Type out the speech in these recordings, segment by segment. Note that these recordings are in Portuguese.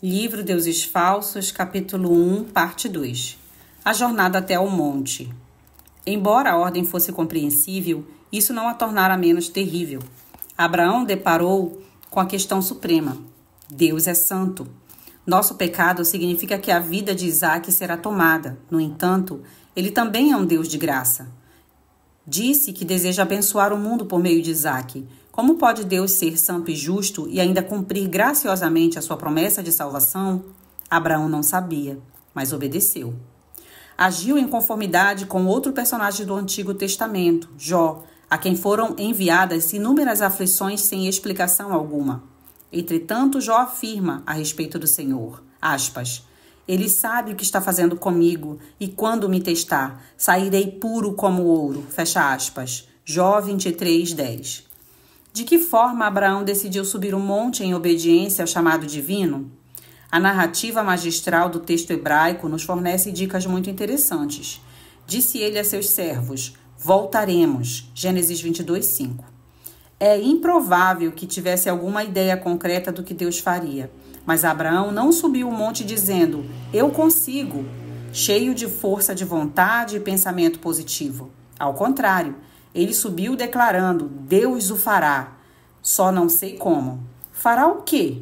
Livro Deuses Falsos, capítulo 1, parte 2. A jornada até ao monte. Embora a ordem fosse compreensível, isso não a tornara menos terrível. Abraão deparou com a questão suprema. Deus é santo. Nosso pecado significa que a vida de Isaque será tomada. No entanto, ele também é um Deus de graça. Disse que deseja abençoar o mundo por meio de Isaque. Como pode Deus ser santo e justo e ainda cumprir graciosamente a sua promessa de salvação? Abraão não sabia, mas obedeceu. Agiu em conformidade com outro personagem do Antigo Testamento, Jó, a quem foram enviadas inúmeras aflições sem explicação alguma. Entretanto, Jó afirma a respeito do Senhor, aspas, Ele sabe o que está fazendo comigo, e quando me testar, sairei puro como ouro, fecha aspas. Jó 23:10. De que forma Abraão decidiu subir o monte em obediência ao chamado divino? A narrativa magistral do texto hebraico nos fornece dicas muito interessantes. Disse ele a seus servos, voltaremos, Gênesis 22:5. É improvável que tivesse alguma ideia concreta do que Deus faria, mas Abraão não subiu o monte dizendo, eu consigo, cheio de força de vontade e pensamento positivo. Ao contrário, ele subiu declarando, Deus o fará, só não sei como. Fará o quê?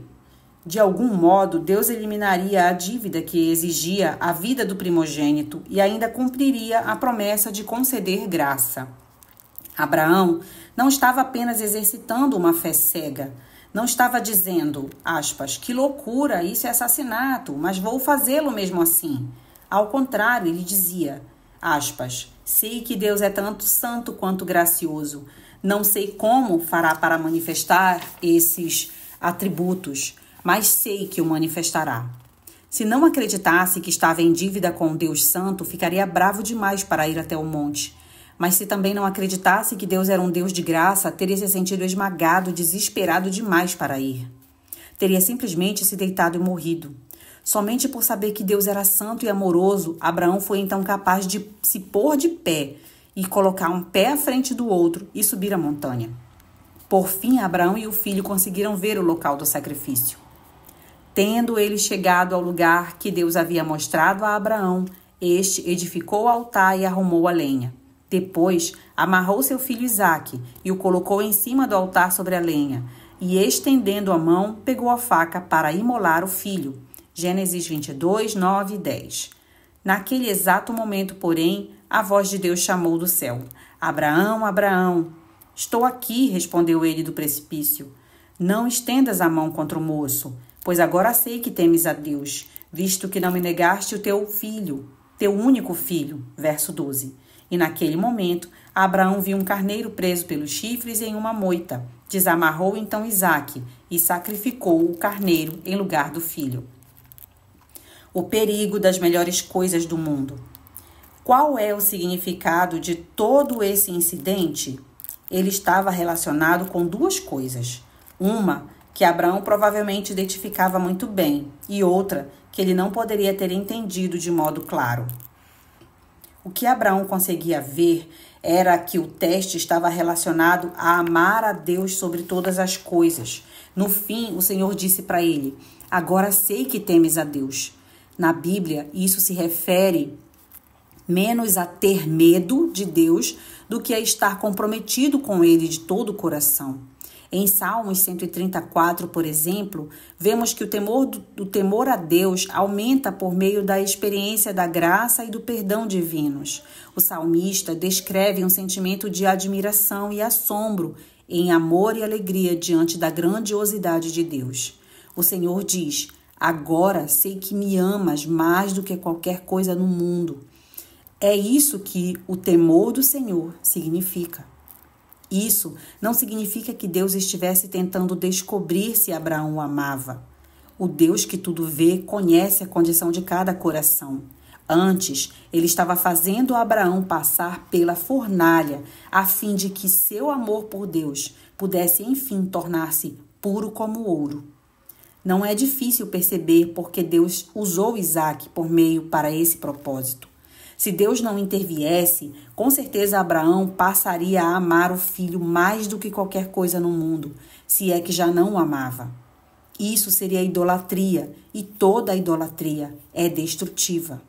De algum modo, Deus eliminaria a dívida que exigia a vida do primogênito e ainda cumpriria a promessa de conceder graça. Abraão não estava apenas exercitando uma fé cega. Não estava dizendo, aspas, que loucura, isso é assassinato, mas vou fazê-lo mesmo assim. Ao contrário, ele dizia, aspas, sei que Deus é tanto santo quanto gracioso. Não sei como fará para manifestar esses atributos, mas sei que o manifestará. Se não acreditasse que estava em dívida com o Deus Santo, ficaria bravo demais para ir até o monte. Mas se também não acreditasse que Deus era um Deus de graça, teria se sentido esmagado, desesperado demais para ir. Teria simplesmente se deitado e morrido. Somente por saber que Deus era santo e amoroso, Abraão foi então capaz de se pôr de pé e colocar um pé à frente do outro e subir a montanha. Por fim, Abraão e o filho conseguiram ver o local do sacrifício. Tendo ele chegado ao lugar que Deus havia mostrado a Abraão, este edificou o altar e arrumou a lenha. Depois, amarrou seu filho Isaque e o colocou em cima do altar sobre a lenha, e estendendo a mão, pegou a faca para imolar o filho. Gênesis 22, 9 e 10. Naquele exato momento, porém, a voz de Deus chamou do céu. Abraão, Abraão. Estou aqui, respondeu ele do precipício. Não estendas a mão contra o moço, pois agora sei que temes a Deus, visto que não me negaste o teu filho, teu único filho. Verso 12. E naquele momento, Abraão viu um carneiro preso pelos chifres em uma moita. Desamarrou então Isaque e sacrificou o carneiro em lugar do filho. O perigo das melhores coisas do mundo. Qual é o significado de todo esse incidente? Ele estava relacionado com duas coisas. Uma, que Abraão provavelmente identificava muito bem, e outra, que ele não poderia ter entendido de modo claro. O que Abraão conseguia ver era que o teste estava relacionado a amar a Deus sobre todas as coisas. No fim, o Senhor disse para ele, agora sei que temes a Deus. Na Bíblia, isso se refere menos a ter medo de Deus do que a estar comprometido com Ele de todo o coração. Em Salmos 134, por exemplo, vemos que o temor a Deus aumenta por meio da experiência da graça e do perdão divinos. O salmista descreve um sentimento de admiração e assombro em amor e alegria diante da grandiosidade de Deus. O Senhor diz, agora sei que me amas mais do que qualquer coisa no mundo. É isso que o temor do Senhor significa. Isso não significa que Deus estivesse tentando descobrir se Abraão o amava. O Deus que tudo vê conhece a condição de cada coração. Antes, ele estava fazendo Abraão passar pela fornalha, a fim de que seu amor por Deus pudesse, enfim, tornar-se puro como ouro. Não é difícil perceber porque Deus usou Isaque por meio para esse propósito. Se Deus não interviesse, com certeza Abraão passaria a amar o filho mais do que qualquer coisa no mundo, se é que já não o amava. Isso seria idolatria, e toda idolatria é destrutiva.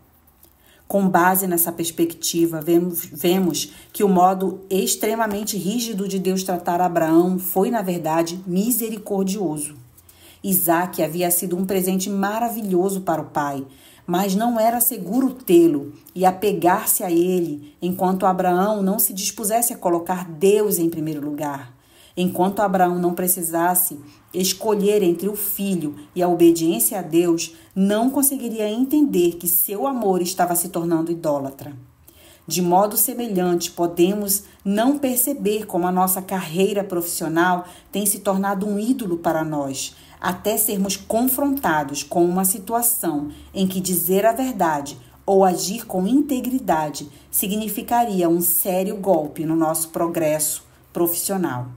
Com base nessa perspectiva, vemos que o modo extremamente rígido de Deus tratar Abraão foi, na verdade, misericordioso. Isaque havia sido um presente maravilhoso para o pai, mas não era seguro tê-lo e apegar-se a ele enquanto Abraão não se dispusesse a colocar Deus em primeiro lugar. Enquanto Abraão não precisasse escolher entre o filho e a obediência a Deus, não conseguiria entender que seu amor estava se tornando idólatra. De modo semelhante, podemos não perceber como a nossa carreira profissional tem se tornado um ídolo para nós, até sermos confrontados com uma situação em que dizer a verdade ou agir com integridade significaria um sério golpe no nosso progresso profissional.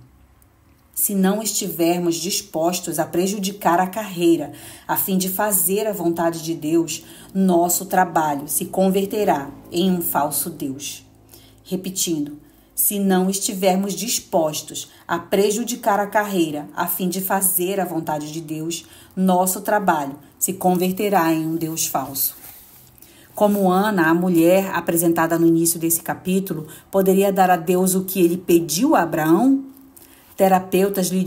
Se não estivermos dispostos a prejudicar a carreira a fim de fazer a vontade de Deus, nosso trabalho se converterá em um falso Deus. Repetindo, se não estivermos dispostos a prejudicar a carreira a fim de fazer a vontade de Deus, nosso trabalho se converterá em um Deus falso. Como Ana, a mulher apresentada no início desse capítulo, poderia dar a Deus o que ele pediu a Abraão? Terapeutas lhe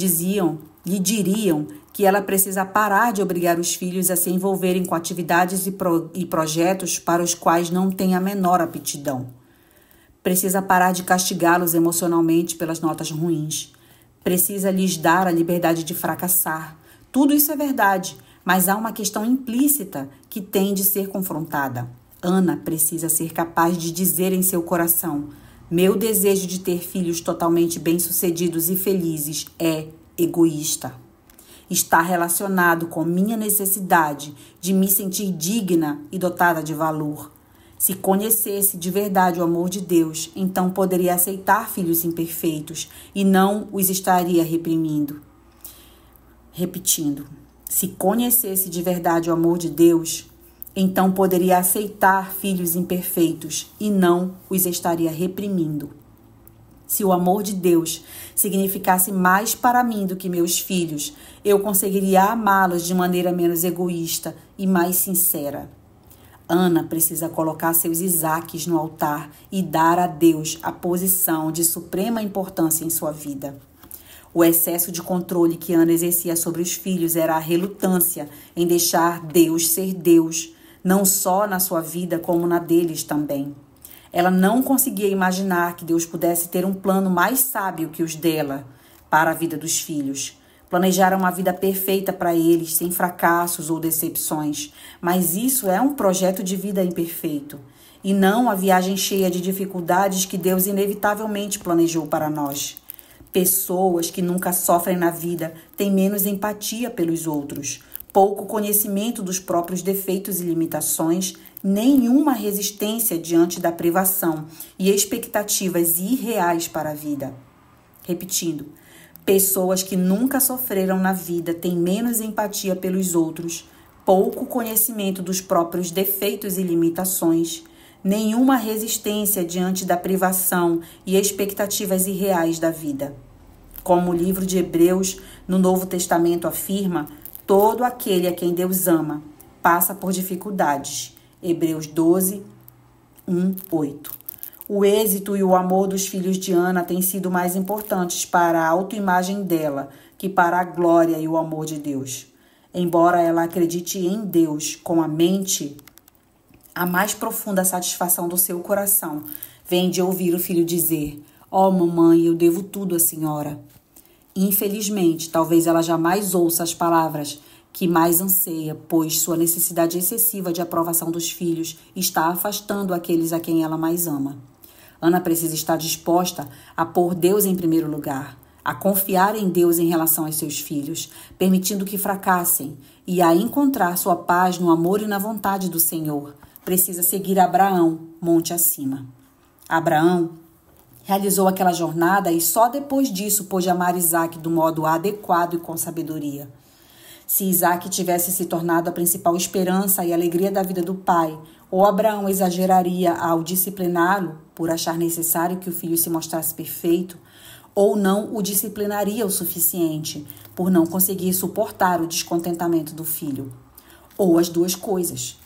diriam que ela precisa parar de obrigar os filhos a se envolverem com atividades e projetos para os quais não tem a menor aptidão. Precisa parar de castigá-los emocionalmente pelas notas ruins. Precisa lhes dar a liberdade de fracassar. Tudo isso é verdade, mas há uma questão implícita que tem de ser confrontada. Ana precisa ser capaz de dizer em seu coração: meu desejo de ter filhos totalmente bem-sucedidos e felizes é egoísta. Está relacionado com minha necessidade de me sentir digna e dotada de valor. Se conhecesse de verdade o amor de Deus, então poderia aceitar filhos imperfeitos e não os estaria reprimindo. Repetindo, se conhecesse de verdade o amor de Deus, então poderia aceitar filhos imperfeitos e não os estaria reprimindo. Se o amor de Deus significasse mais para mim do que meus filhos, eu conseguiria amá-los de maneira menos egoísta e mais sincera. Ana precisa colocar seus Isaques no altar e dar a Deus a posição de suprema importância em sua vida. O excesso de controle que Ana exercia sobre os filhos era a relutância em deixar Deus ser Deus, não só na sua vida, como na deles também. Ela não conseguia imaginar que Deus pudesse ter um plano mais sábio que os dela para a vida dos filhos. Planejar uma vida perfeita para eles, sem fracassos ou decepções. Mas isso é um projeto de vida imperfeito, e não a viagem cheia de dificuldades que Deus inevitavelmente planejou para nós. Pessoas que nunca sofrem na vida têm menos empatia pelos outros, pouco conhecimento dos próprios defeitos e limitações, nenhuma resistência diante da privação e expectativas irreais para a vida. Repetindo, pessoas que nunca sofreram na vida têm menos empatia pelos outros, pouco conhecimento dos próprios defeitos e limitações, nenhuma resistência diante da privação e expectativas irreais da vida. Como o livro de Hebreus, no Novo Testamento, afirma, todo aquele a quem Deus ama passa por dificuldades. Hebreus 12, 1, 8. O êxito e o amor dos filhos de Ana têm sido mais importantes para a autoimagem dela que para a glória e o amor de Deus. Embora ela acredite em Deus com a mente, a mais profunda satisfação do seu coração vem de ouvir o filho dizer: "Ó, mamãe, eu devo tudo à senhora." Infelizmente, talvez ela jamais ouça as palavras que mais anseia, pois sua necessidade excessiva de aprovação dos filhos está afastando aqueles a quem ela mais ama. Ana precisa estar disposta a pôr Deus em primeiro lugar, a confiar em Deus em relação aos seus filhos, permitindo que fracassem, e a encontrar sua paz no amor e na vontade do Senhor. Precisa seguir Abraão, monte acima. Abraão realizou aquela jornada e só depois disso pôde amar Isaque do modo adequado e com sabedoria. Se Isaque tivesse se tornado a principal esperança e alegria da vida do pai, ou Abraão exageraria ao discipliná-lo por achar necessário que o filho se mostrasse perfeito, ou não o disciplinaria o suficiente, por não conseguir suportar o descontentamento do filho. Ou as duas coisas.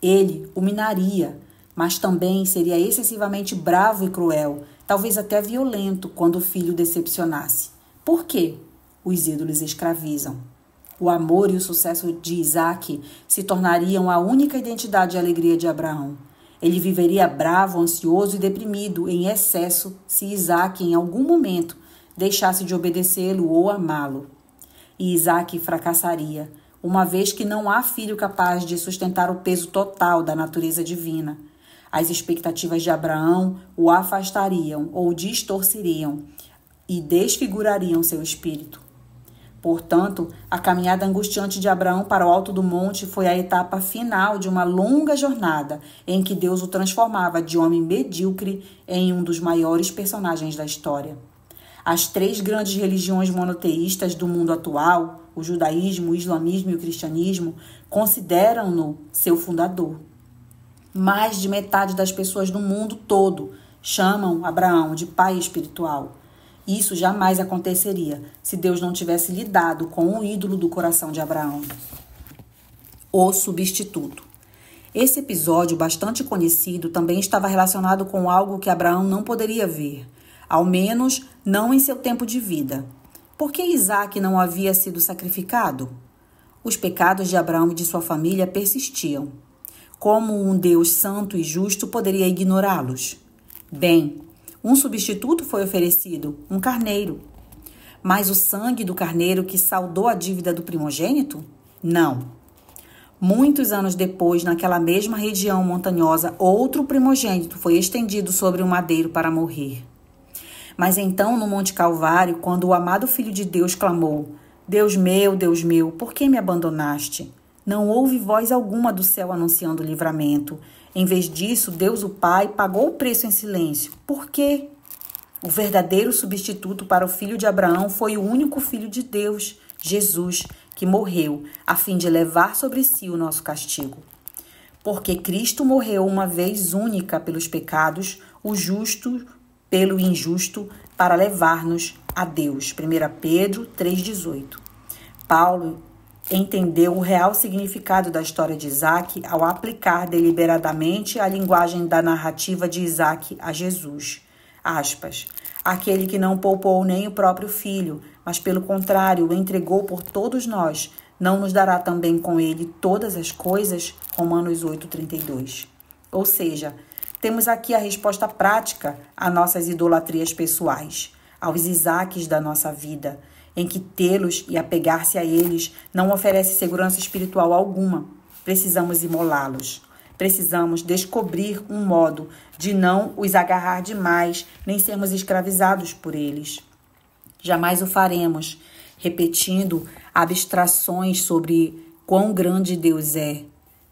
Ele o minaria, mas também seria excessivamente bravo e cruel, talvez até violento, quando o filho decepcionasse. Por quê? Os ídolos escravizam. O amor e o sucesso de Isaac se tornariam a única identidade e alegria de Abraão. Ele viveria bravo, ansioso e deprimido em excesso se Isaac, em algum momento, deixasse de obedecê-lo ou amá-lo. E Isaac fracassaria, uma vez que não há filho capaz de sustentar o peso total da natureza divina. As expectativas de Abraão o afastariam ou distorceriam e desfigurariam seu espírito. Portanto, a caminhada angustiante de Abraão para o alto do monte foi a etapa final de uma longa jornada em que Deus o transformava de homem medíocre em um dos maiores personagens da história. As três grandes religiões monoteístas do mundo atual, o judaísmo, o islamismo e o cristianismo, consideram-no seu fundador. Mais de metade das pessoas do mundo todo chamam Abraão de pai espiritual. Isso jamais aconteceria se Deus não tivesse lidado com o ídolo do coração de Abraão. O substituto. Esse episódio, bastante conhecido, também estava relacionado com algo que Abraão não poderia ver, ao menos não em seu tempo de vida. Por que Isaac não havia sido sacrificado? Os pecados de Abraão e de sua família persistiam. Como um Deus santo e justo poderia ignorá-los? Bem, um substituto foi oferecido, um carneiro. Mas o sangue do carneiro que saldou a dívida do primogênito? Não. Muitos anos depois, naquela mesma região montanhosa, outro primogênito foi estendido sobre um madeiro para morrer. Mas então, no Monte Calvário, quando o amado Filho de Deus clamou: Deus meu, por que me abandonaste? Não houve voz alguma do céu anunciando o livramento. Em vez disso, Deus o Pai pagou o preço em silêncio. Por quê? O verdadeiro substituto para o filho de Abraão foi o único filho de Deus, Jesus, que morreu, a fim de levar sobre si o nosso castigo. Porque Cristo morreu uma vez única pelos pecados, o justo pelo injusto, para levar-nos a Deus. 1 Pedro 3,18. Paulo entendeu o real significado da história de Isaac ao aplicar deliberadamente a linguagem da narrativa de Isaac a Jesus. Aspas. Aquele que não poupou nem o próprio filho, mas pelo contrário o entregou por todos nós, não nos dará também com ele todas as coisas? Romanos 8,32. Ou seja, temos aqui a resposta prática a nossas idolatrias pessoais, aos Isaques da nossa vida, em que tê-los e apegar-se a eles não oferece segurança espiritual alguma. Precisamos imolá-los. Precisamos descobrir um modo de não os agarrar demais, nem sermos escravizados por eles. Jamais o faremos, repetindo abstrações sobre quão grande Deus é.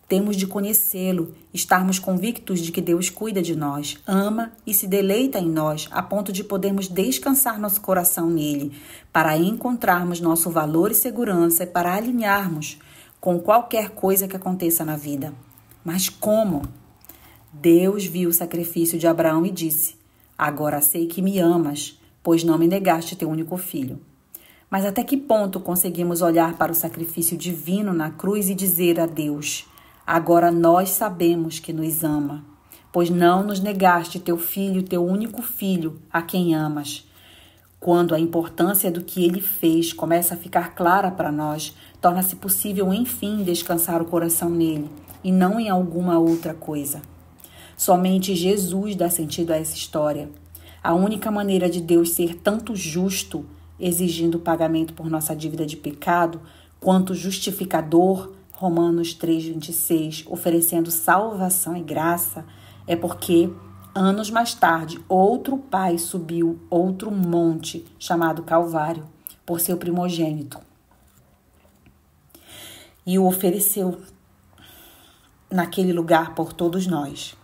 Temos de conhecê-lo, estarmos convictos de que Deus cuida de nós, ama e se deleita em nós, a ponto de podermos descansar nosso coração nele, para encontrarmos nosso valor e segurança e para alinharmos com qualquer coisa que aconteça na vida. Mas como? Deus viu o sacrifício de Abraão e disse: Agora sei que me amas, pois não me negaste teu único filho. Mas até que ponto conseguimos olhar para o sacrifício divino na cruz e dizer a Deus: Agora nós sabemos que nos ama, pois não nos negaste teu filho, teu único filho, a quem amas. Quando a importância do que ele fez começa a ficar clara para nós, torna-se possível, enfim, descansar o coração nele e não em alguma outra coisa. Somente Jesus dá sentido a essa história. A única maneira de Deus ser tanto justo, exigindo pagamento por nossa dívida de pecado, quanto justificador, Romanos 3,26, oferecendo salvação e graça, é porque, anos mais tarde, outro pai subiu outro monte, chamado Calvário, por seu primogênito, e o ofereceu naquele lugar por todos nós.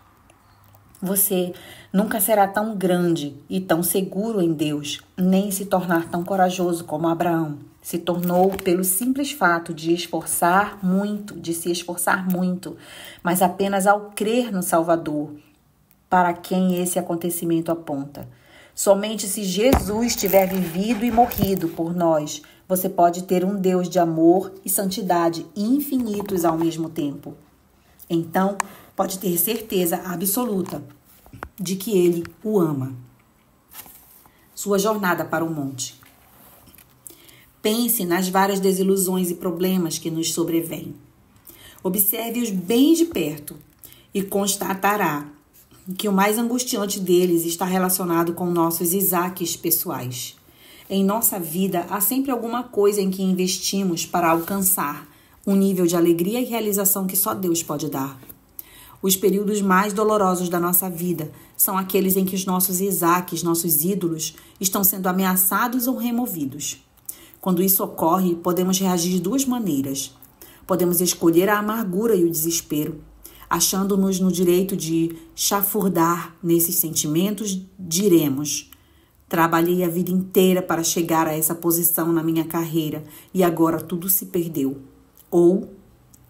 Você nunca será tão grande e tão seguro em Deus, nem se tornar tão corajoso como Abraão se tornou pelo simples fato de se esforçar muito, mas apenas ao crer no Salvador, para quem esse acontecimento aponta. Somente se Jesus tiver vivido e morrido por nós, você pode ter um Deus de amor e santidade infinitos ao mesmo tempo. Então, pode ter certeza absoluta de que Ele o ama. Sua jornada para o monte. Pense nas várias desilusões e problemas que nos sobrevêm. Observe-os bem de perto e constatará que o mais angustiante deles está relacionado com nossos Isaques pessoais. Em nossa vida, há sempre alguma coisa em que investimos para alcançar um nível de alegria e realização que só Deus pode dar. Os períodos mais dolorosos da nossa vida são aqueles em que os nossos Isaques, nossos ídolos, estão sendo ameaçados ou removidos. Quando isso ocorre, podemos reagir de duas maneiras. Podemos escolher a amargura e o desespero. Achando-nos no direito de chafurdar nesses sentimentos, diremos: trabalhei a vida inteira para chegar a essa posição na minha carreira e agora tudo se perdeu. Ou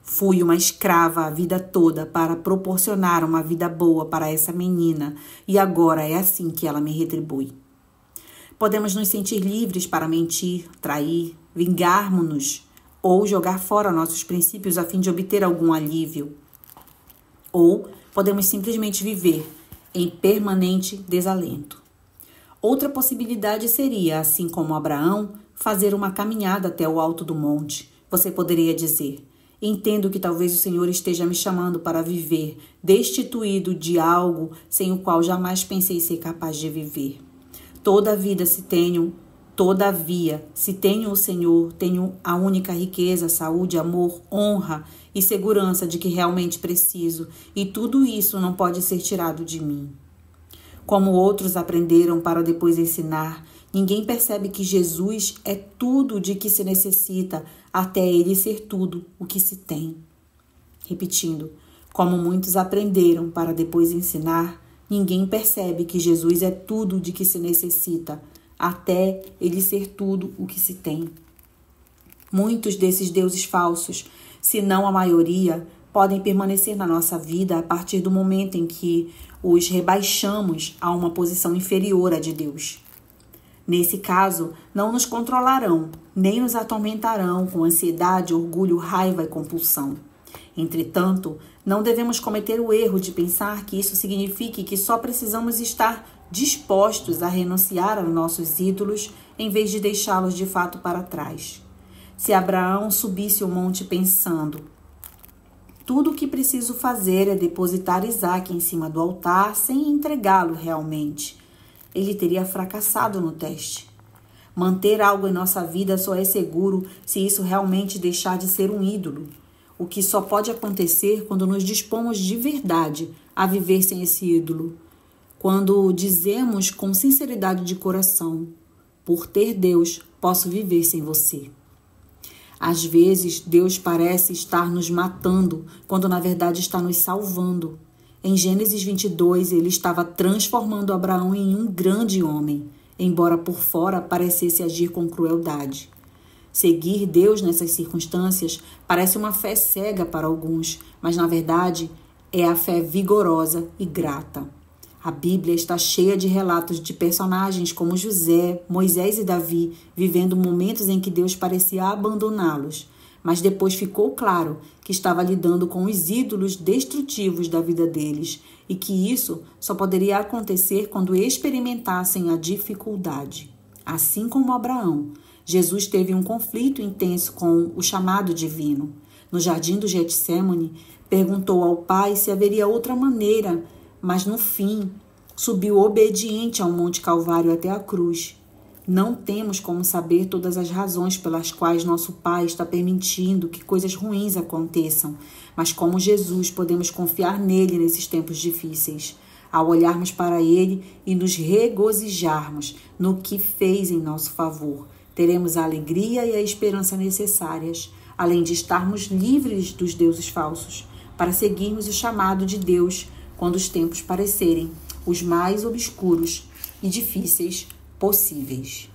fui uma escrava a vida toda para proporcionar uma vida boa para essa menina e agora é assim que ela me retribui. Podemos nos sentir livres para mentir, trair, vingarmos-nos ou jogar fora nossos princípios a fim de obter algum alívio. Ou podemos simplesmente viver em permanente desalento. Outra possibilidade seria, assim como Abraão, fazer uma caminhada até o alto do monte. Você poderia dizer: entendo que talvez o Senhor esteja me chamando para viver, destituído de algo sem o qual jamais pensei ser capaz de viver. Todavia, se tenho o Senhor, tenho a única riqueza, saúde, amor, honra e segurança de que realmente preciso, e tudo isso não pode ser tirado de mim. Como outros aprenderam para depois ensinar, ninguém percebe que Jesus é tudo de que se necessita, até Ele ser tudo o que se tem. Repetindo, como muitos aprenderam para depois ensinar, ninguém percebe que Jesus é tudo de que se necessita, até Ele ser tudo o que se tem. Muitos desses deuses falsos, se não a maioria, podem permanecer na nossa vida a partir do momento em que os rebaixamos a uma posição inferior à de Deus. Nesse caso, não nos controlarão, nem nos atormentarão com ansiedade, orgulho, raiva e compulsão. Entretanto, não devemos cometer o erro de pensar que isso signifique que só precisamos estar dispostos a renunciar aos nossos ídolos em vez de deixá-los de fato para trás. Se Abraão subisse o monte pensando: tudo o que preciso fazer é depositar Isaque em cima do altar sem entregá-lo realmente, ele teria fracassado no teste. Manter algo em nossa vida só é seguro se isso realmente deixar de ser um ídolo, o que só pode acontecer quando nos dispomos de verdade a viver sem esse ídolo. Quando dizemos com sinceridade de coração: por ter Deus, posso viver sem você. Às vezes, Deus parece estar nos matando, quando na verdade está nos salvando. Em Gênesis 22, ele estava transformando Abraão em um grande homem, embora por fora parecesse agir com crueldade. Seguir Deus nessas circunstâncias parece uma fé cega para alguns, mas na verdade é a fé vigorosa e grata. A Bíblia está cheia de relatos de personagens como José, Moisés e Davi, vivendo momentos em que Deus parecia abandoná-los, mas depois ficou claro que estava lidando com os ídolos destrutivos da vida deles e que isso só poderia acontecer quando experimentassem a dificuldade. Assim como Abraão, Jesus teve um conflito intenso com o chamado divino. No jardim do Getsêmani, perguntou ao Pai se haveria outra maneira, mas no fim subiu obediente ao Monte Calvário até a cruz. Não temos como saber todas as razões pelas quais nosso Pai está permitindo que coisas ruins aconteçam, mas como Jesus podemos confiar nele nesses tempos difíceis. Ao olharmos para ele e nos regozijarmos no que fez em nosso favor, teremos a alegria e a esperança necessárias, além de estarmos livres dos deuses falsos, para seguirmos o chamado de Deus quando os tempos parecerem os mais obscuros e difíceis possíveis.